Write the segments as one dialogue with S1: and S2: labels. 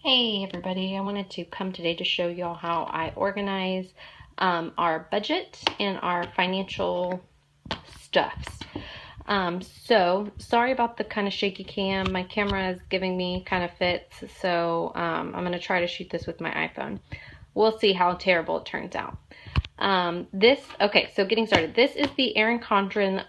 S1: Hey everybody, I wanted to come today to show y'all how I organize our budget and our financial stuffs. So sorry about the kind of shaky cam. My camera is giving me kind of fits, so I'm going to try to shoot this with my iPhone. We'll see how terrible it turns out. So getting started. This is the Erin Condren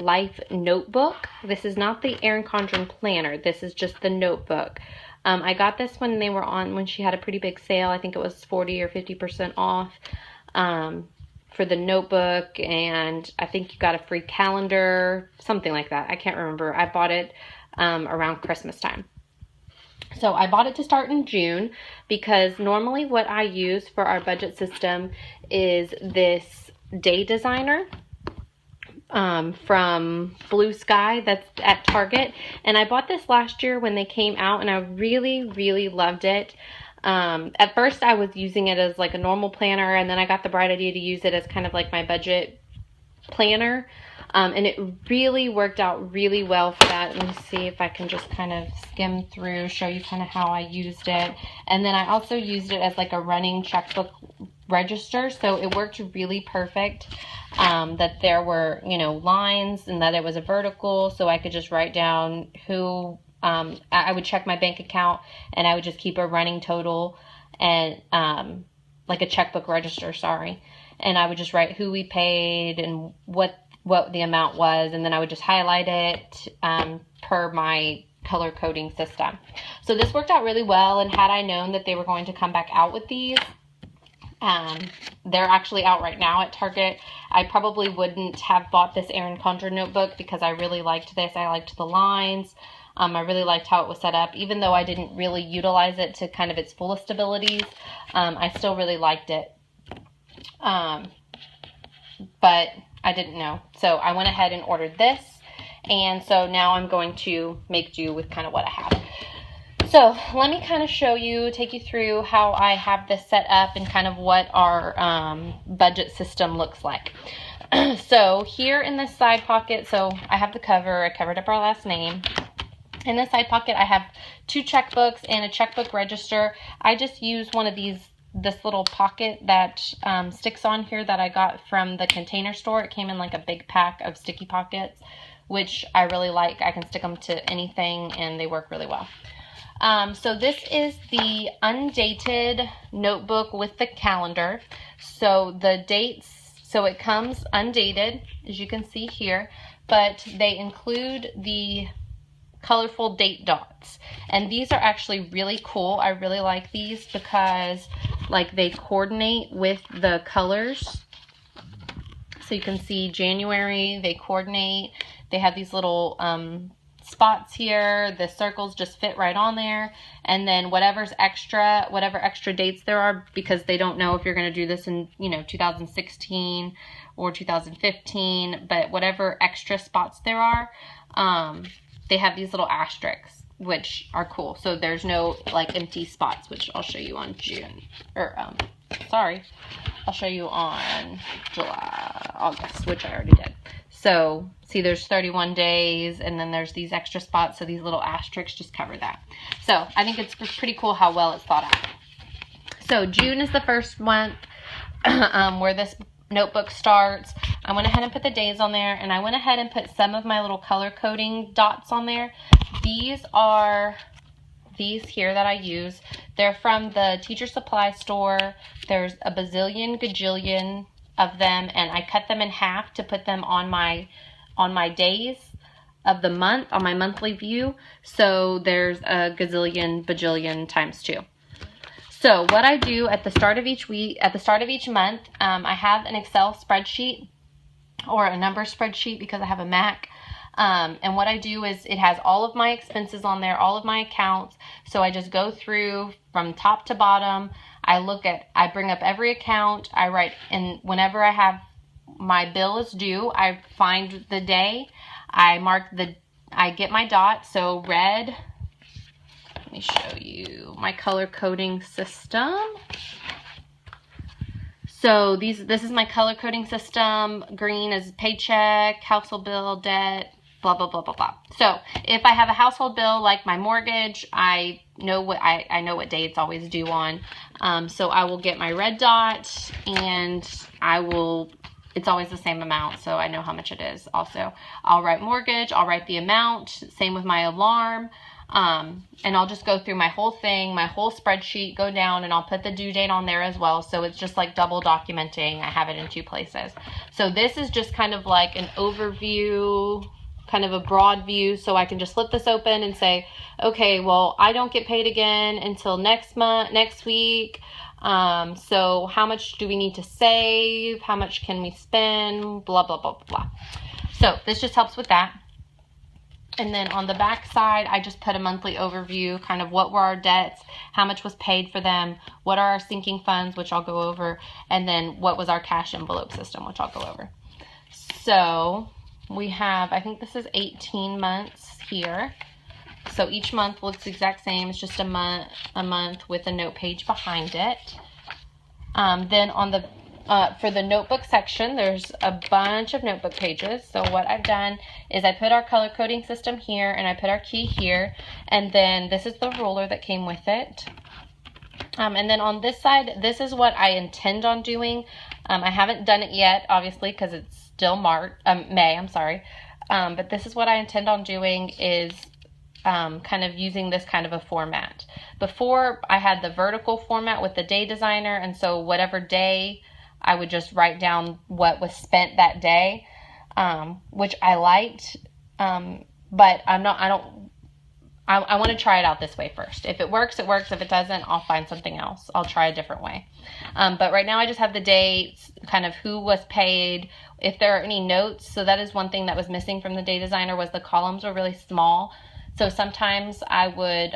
S1: Life Notebook. This is not the Erin Condren Planner. This is just the notebook. I got this when she had a pretty big sale. I think it was 40 or 50% off for the notebook, and I think you got a free calendar, something like that. I can't remember. I bought it around Christmas time. So I bought it to start in June because normally what I use for our budget system is this day designer from Blue Sky that's at Target. And I bought this last year when they came out, and I really, really loved it. At first I was using it as like a normal planner, and then I got the bright idea to use it as kind of like my budget planner. And it really worked out really well for that. Let me see if I can just kind of skim through, show you kind of how I used it. And then I also used it as like a running checkbook register, so it worked really perfect. That there were, lines, and that it was a vertical, so I could just write down who, I would check my bank account, and I would just keep a running total, and like a checkbook register, sorry. And I would just write who we paid and what the amount was, and then I would just highlight it per my color coding system. So this worked out really well, and had I known that they were going to come back out with these, they're actually out right now at Target. I probably wouldn't have bought this Erin Condren notebook because I really liked this. I liked the lines. I really liked how it was set up. Even though I didn't really utilize it to kind of its fullest abilities, I still really liked it. But I didn't know. So I went ahead and ordered this. And so now I'm going to make do with kind of what I have. So let me kind of take you through how I have this set up and kind of what our budget system looks like. So here in this side pocket, so I have the cover. I covered up our last name. In this side pocket, I have 2 checkbooks and a checkbook register. I just use one of this little pocket that sticks on here that I got from the Container Store. It came in like a big pack of sticky pockets, which I really like. I can stick them to anything, and they work really well. So this is the undated notebook with the calendar. So the dates, so it comes undated, as you can see here, but they include the colorful date dots. And these are actually really cool. I really like these because they coordinate with the colors. So you can see January, they coordinate. They have these little spots here. The circles just fit right on there. And then whatever extra dates there are, because they don't know if you're going to do this in 2016 or 2015, but whatever extra spots there are, they have these little asterisks, which are cool. So there's no empty spots, which I'll show you on I'll show you on August, which I already did. So see, there's 31 days, and then there's these extra spots, so these little asterisks just cover that. So I think it's pretty cool how well it's thought out. So June is the first month where this notebook starts. I went ahead and put the days on there, and I went ahead and put some of my little color coding dots on there. These are these here that I use. They're from the teacher supply store. There's a gajillion of them, and I cut them in half to put them on my days of the month, on my monthly view. So there's a bajillion times 2. So what I do at the start of each month, I have an Excel spreadsheet or a number spreadsheet because I have a Mac. And what I do is it has all of my expenses on there, all of my accounts. So I just go through from top to bottom. I bring up every account. I write, and whenever I have my bill is due, I find the day. I get my dot. So red. Let me show you my color coding system. So this is my color coding system. Green is paycheck, household bill, debt, blah, blah, blah, blah, blah. So if I have a household bill like my mortgage, I know what day it's always due on. So I will get my red dot, and it's always the same amount, so I know how much it is. Also, I'll write mortgage, I'll write the amount, same with my alarm, and I'll just go through my whole thing, my whole spreadsheet, go down, and I'll put the due date on there as well, so it's just like double documenting. I have it in 2 places. So this is just kind of like an overview, kind of a broad view, so I can just flip this open and say, okay, well, I don't get paid again until next week. So how much do we need to save? How much can we spend? Blah, blah, blah, blah. So this just helps with that. And then on the back side, I just put a monthly overview, kind of what were our debts, how much was paid for them, what are our sinking funds, which I'll go over, and then what was our cash envelope system, which I'll go over. So we have, I think this is 18 months here. So each month looks the exact same. It's just a month with a note page behind it. Then on the for the notebook section, there's a bunch of notebook pages. So what I've done is I put our color coding system here, and I put our key here, and then this is the ruler that came with it. And then on this side, this is what I intend on doing. I haven't done it yet, obviously, because it's still May, I'm sorry. But this is what I intend on doing, is kind of using this kind of a format. Before, I had the vertical format with the day designer, and so whatever day, I would just write down what was spent that day, which I liked, but I want to try it out this way first. If it works, it works. If it doesn't, I'll find something else. I'll try a different way. But right now I just have the dates, kind of who was paid, if there are any notes. So that is one thing that was missing from the day designer, was the columns were really small. So sometimes I would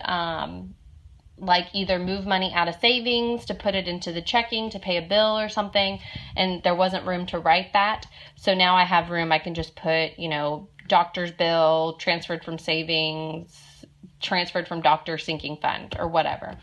S1: like either move money out of savings to put it into the checking to pay a bill or something, and there wasn't room to write that. So now I have room. I can just put, doctor's bill, transferred from savings, transferred from doctor sinking fund, or whatever.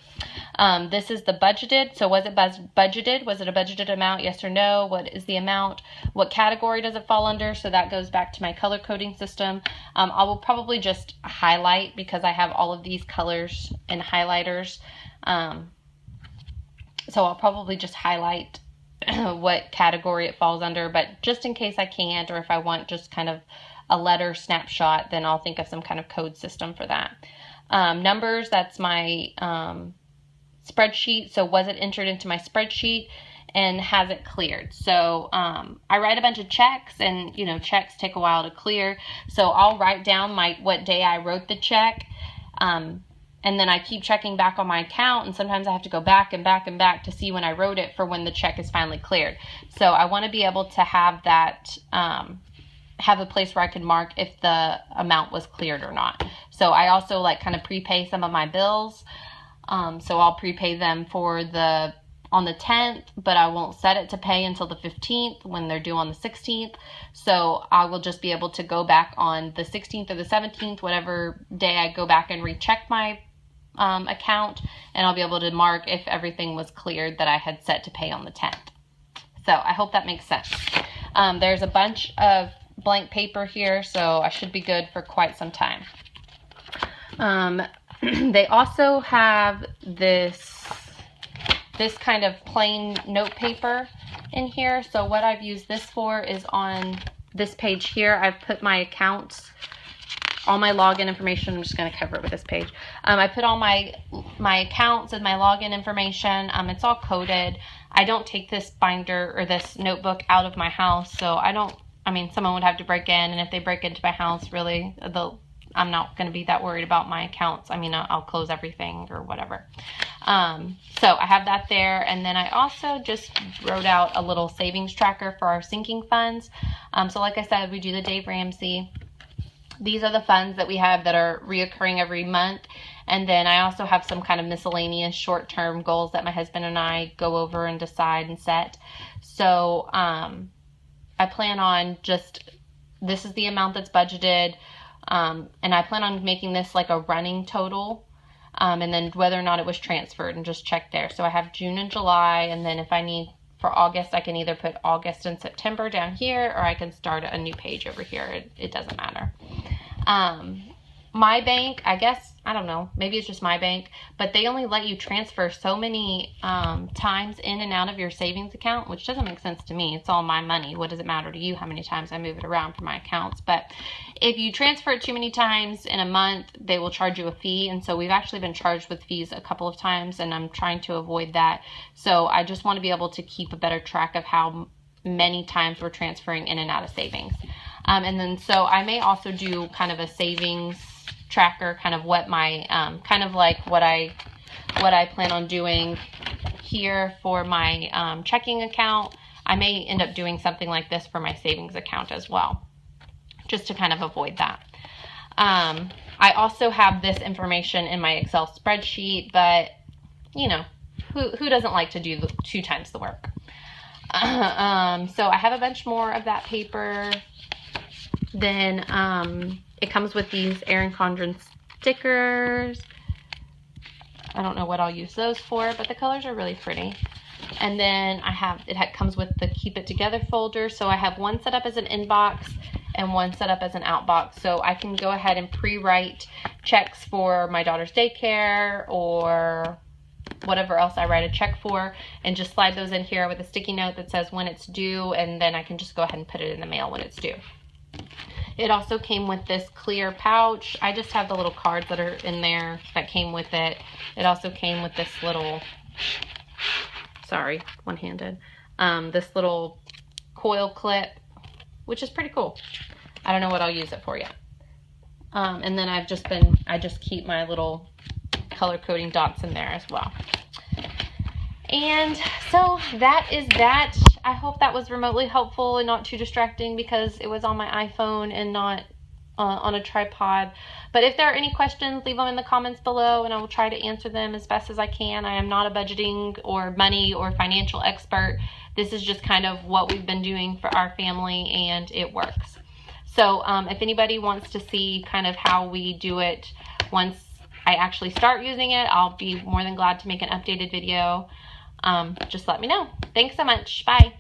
S1: This is the budgeted. So was it budgeted? Was it a budgeted amount? Yes or no? What is the amount? What category does it fall under? So that goes back to my color coding system. I will probably just highlight, because I have all of these colors and highlighters. So I'll probably just highlight what category it falls under, but just in case I can't, or if I want just kind of a letter snapshot, then I'll think of some kind of code system for that. Numbers, that's my spreadsheet. So was it entered into my spreadsheet, and has it cleared? So I write a bunch of checks, and checks take a while to clear. So I'll write down what day I wrote the check, and then I keep checking back on my account, and sometimes I have to go back and back and back to see when I wrote it for when the check is finally cleared. So I want to be able to have that, have a place where I can mark if the amount was cleared or not. So I also kind of prepay some of my bills. So I'll prepay them on the 10th, but I won't set it to pay until the 15th when they're due on the 16th. So I will just be able to go back on the 16th or the 17th, whatever day I go back and recheck my account, and I'll be able to mark if everything was cleared that I had set to pay on the 10th. So I hope that makes sense. There's a bunch of blank paper here, so I should be good for quite some time. They also have this kind of plain note paper in here. So what I've used this for is on this page here. I've put my accounts, all my login information. I'm just going to cover it with this page. I put all my accounts and my login information. It's all coded. I don't take this binder or this notebook out of my house, so someone would have to break in, and if they break into my house, really, I'm not going to be that worried about my accounts. I'll close everything or whatever. So I have that there, and then I also just wrote out a little savings tracker for our sinking funds. So like I said, we do the Dave Ramsey. These are the funds that we have that are reoccurring every month, and then I also have some kind of miscellaneous short-term goals that my husband and I go over and decide and set. So I plan on this is the amount that's budgeted, and I plan on making this like a running total, and then whether or not it was transferred, and just check there. So I have June and July, and then if I need for August, I can either put August and September down here, or I can start a new page over here. It doesn't matter. My bank, I guess, I don't know, maybe it's just my bank, but they only let you transfer so many times in and out of your savings account, which doesn't make sense to me. It's all my money. What does it matter to you how many times I move it around for my accounts? But if you transfer it too many times in a month, they will charge you a fee. And so we've actually been charged with fees a couple of times, and I'm trying to avoid that. So I just want to be able to keep a better track of how many times we're transferring in and out of savings. And then so I may also do kind of a savings tracker, kind of what my kind of like what I plan on doing here for my checking account. I may end up doing something like this for my savings account as well, just to kind of avoid that. I also have this information in my Excel spreadsheet, but you know, who doesn't like to do 2 times the work? So I have a bunch more of that paper. Then it comes with these Erin Condren stickers. I don't know what I'll use those for, but the colors are really pretty. And then it comes with the Keep It Together folder. So I have one set up as an inbox and one set up as an outbox. So I can go ahead and pre-write checks for my daughter's daycare or whatever else I write a check for, and just slide those in here with a sticky note that says when it's due, and then I can just go ahead and put it in the mail when it's due. It also came with this clear pouch. I just have the little cards that are in there that came with it. It also came with this little, sorry, one-handed, this little coil clip, which is pretty cool. I don't know what I'll use it for yet. And then I just keep my little color coding dots in there as well. And so that is that. I hope that was remotely helpful and not too distracting because it was on my iPhone and not on a tripod. But if there are any questions, leave them in the comments below and I will try to answer them as best as I can. I am not a budgeting or money or financial expert. This is just kind of what we've been doing for our family, and it works. So if anybody wants to see kind of how we do it once I actually start using it, I'll be more than glad to make an updated video. Just let me know. Thanks so much. Bye.